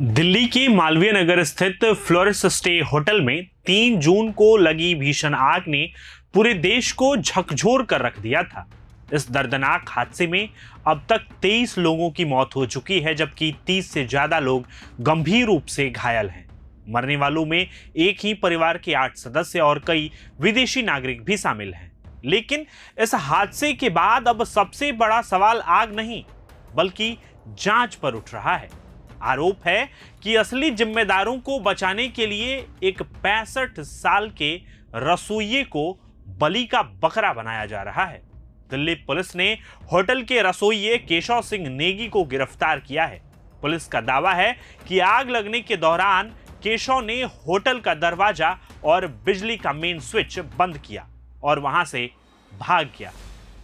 दिल्ली की मालवीय नगर स्थित फ्लोरिस stay hotel में 3 जून को लगी भीषण आग ने पूरे देश को झकझोर कर रख दिया था। इस दर्दनाक हादसे में अब तक 23 लोगों की मौत हो चुकी है, जबकि 30 से ज्यादा लोग गंभीर रूप से घायल हैं। मरने वालों में एक ही परिवार के 8 सदस्य और कई विदेशी नागरिक भी शामिल हैं। लेकिन इस हादसे के बाद अब सबसे बड़ा सवाल आग नहीं बल्कि जांच पर उठ रहा है। आरोप है कि असली जिम्मेदारों को बचाने के लिए एक 65 साल के रसोइये को बलि का बकरा बनाया जा रहा है। दिल्ली पुलिस ने होटल के रसोइये केशव सिंह नेगी को गिरफ्तार किया है। पुलिस का दावा है कि आग लगने के दौरान केशव ने होटल का दरवाजा और बिजली का मेन स्विच बंद किया और वहां से भाग गया।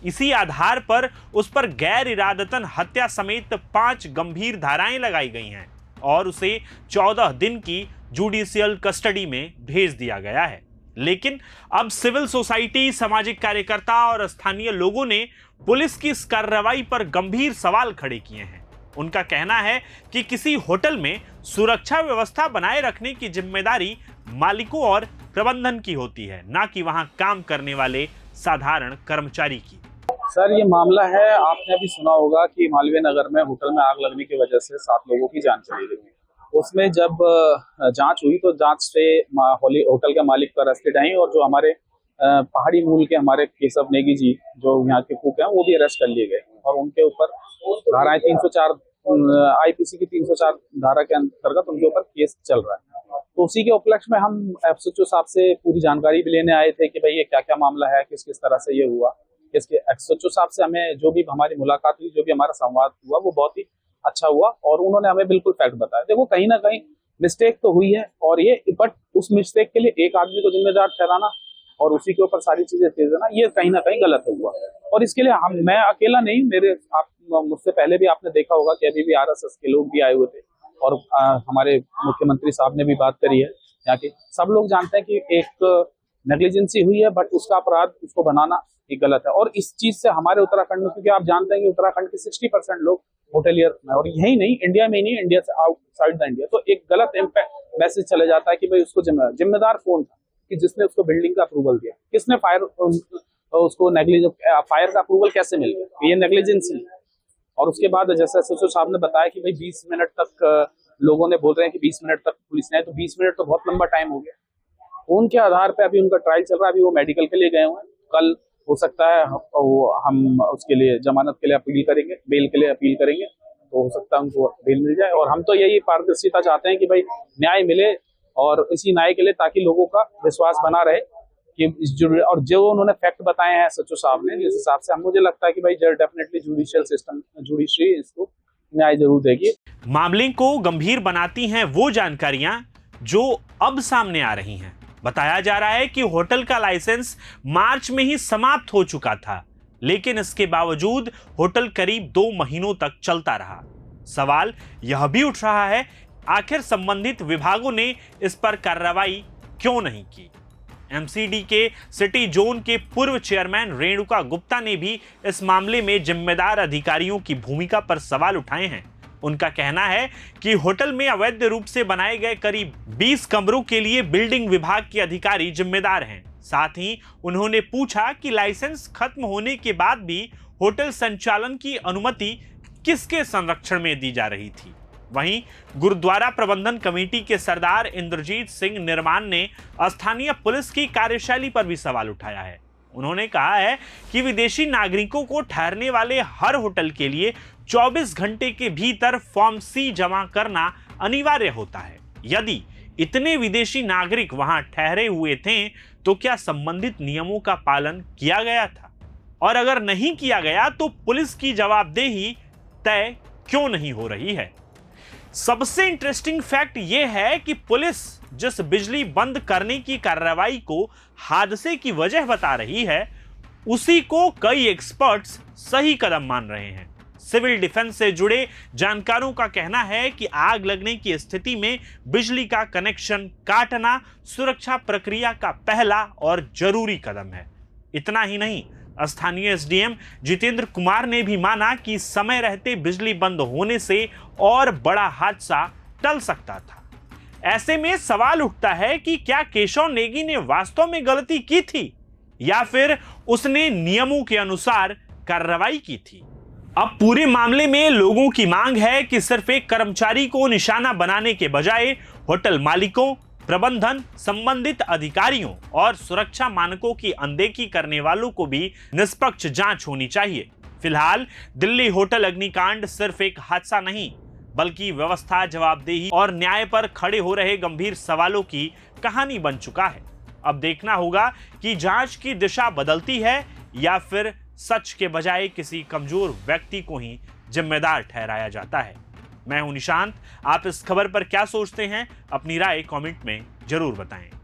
इसी आधार पर उस पर गैर इरादतन हत्या समेत 5 गंभीर धाराएं लगाई गई हैं और उसे 14 दिन की जुडिशियल कस्टडी में भेज दिया गया है। लेकिन अब सिविल सोसाइटी, सामाजिक कार्यकर्ता और स्थानीय लोगों ने पुलिस की इस कार्रवाई पर गंभीर सवाल खड़े किए हैं। उनका कहना है कि किसी होटल में सुरक्षा व्यवस्था बनाए रखने की जिम्मेदारी मालिकों और प्रबंधन की होती है, ना कि वहां काम करने वाले साधारण कर्मचारी की। सर, ये मामला है, आपने अभी सुना होगा कि मालवीय नगर में होटल में आग लगने की वजह से 7 लोगों की जान चली गई। उसमें जब जांच हुई तो जांच से होटल के मालिक पर अरेस्टेड आई और जो हमारे पहाड़ी मूल के हमारे केशव नेगी जी जो यहाँ के कुक हैं वो भी अरेस्ट कर लिए गए और उनके ऊपर धाराएं 304 आईपीसी की 304 धारा के अंतर्गत उनके ऊपर केस चल रहा है। तो उसी के उपलक्ष्य में हम एसएचओ साहब से पूरी जानकारी भी लेने आए थे कि भाई ये क्या क्या मामला है, किस किस तरह से ये हुआ। इसके एसएचओ साहब से हमें जो भी हमारी मुलाकात हुई, जो भी हमारा संवाद हुआ, वो बहुत ही अच्छा हुआ और उन्होंने हमें बिल्कुल फैक्ट बताया। देखो, कहीं ना कहीं मिस्टेक तो हुई है और ये बट उस मिस्टेक के लिए एक आदमी को जिम्मेदार ठहराना और उसी के ऊपर सारी चीजें तेज देना, ये कहीं ना कहीं गलत हुआ। और इसके लिए मैं अकेला नहीं, आप मुझसे पहले भी आपने देखा होगा कि अभी भी आरएसएस के लोग भी आए हुए थे और हमारे मुख्यमंत्री साहब ने भी बात करी है। यहाँ के सब लोग जानते हैं कि एक नेग्लिजेंसी हुई है, बट उसका अपराध उसको बनाना ये गलत है। और इस चीज से हमारे उत्तराखंड में, क्योंकि आप जानते हैं कि उत्तराखंड के 60% लोग होटेलियर में, और यही नहीं, इंडिया में ही नहीं, इंडिया से आउटसाइड द इंडिया, तो एक गलत इम्पैक्ट मैसेज चले जाता है कि भाई उसको जिम्मेदार कौन था कि जिसने उसको बिल्डिंग का अप्रूवल दिया, किसने उसको फायर का अप्रूवल कैसे मिल गया, ये नेग्लिजेंसी है। और उसके बाद जैसे एसएचओ साहब ने बताया कि भाई 20 मिनट तक लोगों ने बोल रहे हैं कि 20 मिनट तक पुलिस ने, तो 20 मिनट तो बहुत लंबा टाइम हो गया। उनके आधार पर अभी उनका ट्रायल चल रहा है, अभी वो मेडिकल के लिए गए हुए हैं। कल हो सकता है हम उसके लिए जमानत के लिए अपील करेंगे, बेल के लिए अपील करेंगे, तो हो सकता है उनको बेल मिल जाए। और हम तो यही पारदर्शिता चाहते हैं कि भाई न्याय मिले और इसी न्याय के लिए ताकि लोगों का विश्वास बना रहे कि और जो उन्होंने फैक्ट बताए हैं सचिव साहब ने, जिस हिसाब से मुझे लगता है कि भाई डेफिनेटली जुडिशियल सिस्टम, जुडिशरी इसको न्याय जरूर देगी। मामले को गंभीर बनाती हैं वो जानकारियां जो अब सामने आ रही हैं। बताया जा रहा है कि होटल का लाइसेंस मार्च में ही समाप्त हो चुका था, लेकिन इसके बावजूद होटल करीब 2 महीनों तक चलता रहा। सवाल यह भी उठ रहा है, आखिर संबंधित विभागों ने इस पर कार्रवाई क्यों नहीं की। एमसीडी के सिटी जोन के पूर्व चेयरमैन रेणुका गुप्ता ने भी इस मामले में जिम्मेदार अधिकारियों की भूमिका पर सवाल उठाए हैं। उनका कहना है कि होटल में अवैध रूप से बनाए गए करीब 20 कमरों के लिए बिल्डिंग विभाग के अधिकारी जिम्मेदार हैं। साथ ही उन्होंने पूछा कि लाइसेंस खत्म होने के बाद भी होटल संचालन की अनुमति किसके संरक्षण में दी जा रही थी। वहीं गुरुद्वारा प्रबंधन कमेटी के सरदार इंद्रजीत सिंह निर्माण ने स्थानीय पुलिस की कार्यशैली पर भी सवाल उठाया है। उन्होंने कहा है कि विदेशी नागरिकों को ठहरने वाले हर होटल के लिए 24 घंटे के भीतर फॉर्म सी जमा करना अनिवार्य होता है। यदि इतने विदेशी नागरिक वहां ठहरे हुए थे तो क्या संबंधित नियमों का पालन किया गया था, और अगर नहीं किया गया तो पुलिस की जवाबदेही तय क्यों नहीं हो रही है। सबसे इंटरेस्टिंग फैक्ट यह है कि पुलिस जिस बिजली बंद करने की कार्रवाई को हादसे की वजह बता रही है, उसी को कई एक्सपर्ट्स सही कदम मान रहे हैं। सिविल डिफेंस से जुड़े जानकारों का कहना है कि आग लगने की स्थिति में बिजली का कनेक्शन काटना सुरक्षा प्रक्रिया का पहला और जरूरी कदम है। इतना ही नहीं, स्थानीय एसडीएम जितेंद्र कुमार ने भी माना कि समय रहते बिजली बंद होने से और बड़ा हादसा टल सकता था। ऐसे में सवाल उठता है कि क्या केशव नेगी ने वास्तव में गलती की थी या फिर उसने नियमों के अनुसार कार्रवाई की थी। अब पूरे मामले में लोगों की मांग है कि सिर्फ एक कर्मचारी को निशाना बनाने के बजाय होटल मालिकों, प्रबंधन, संबंधित अधिकारियों और सुरक्षा मानकों की अनदेखी करने वालों को भी निष्पक्ष जांच होनी चाहिए। फिलहाल दिल्ली होटल अग्निकांड सिर्फ एक हादसा नहीं, बल्कि व्यवस्था, जवाबदेही और न्याय पर खड़े हो रहे गंभीर सवालों की कहानी बन चुका है। अब देखना होगा कि जांच की दिशा बदलती है या फिर सच के बजाय किसी कमजोर व्यक्ति को ही जिम्मेदार ठहराया जाता है। मैं हूं निशांत। आप इस खबर पर क्या सोचते हैं? अपनी राय कमेंट में जरूर बताएं।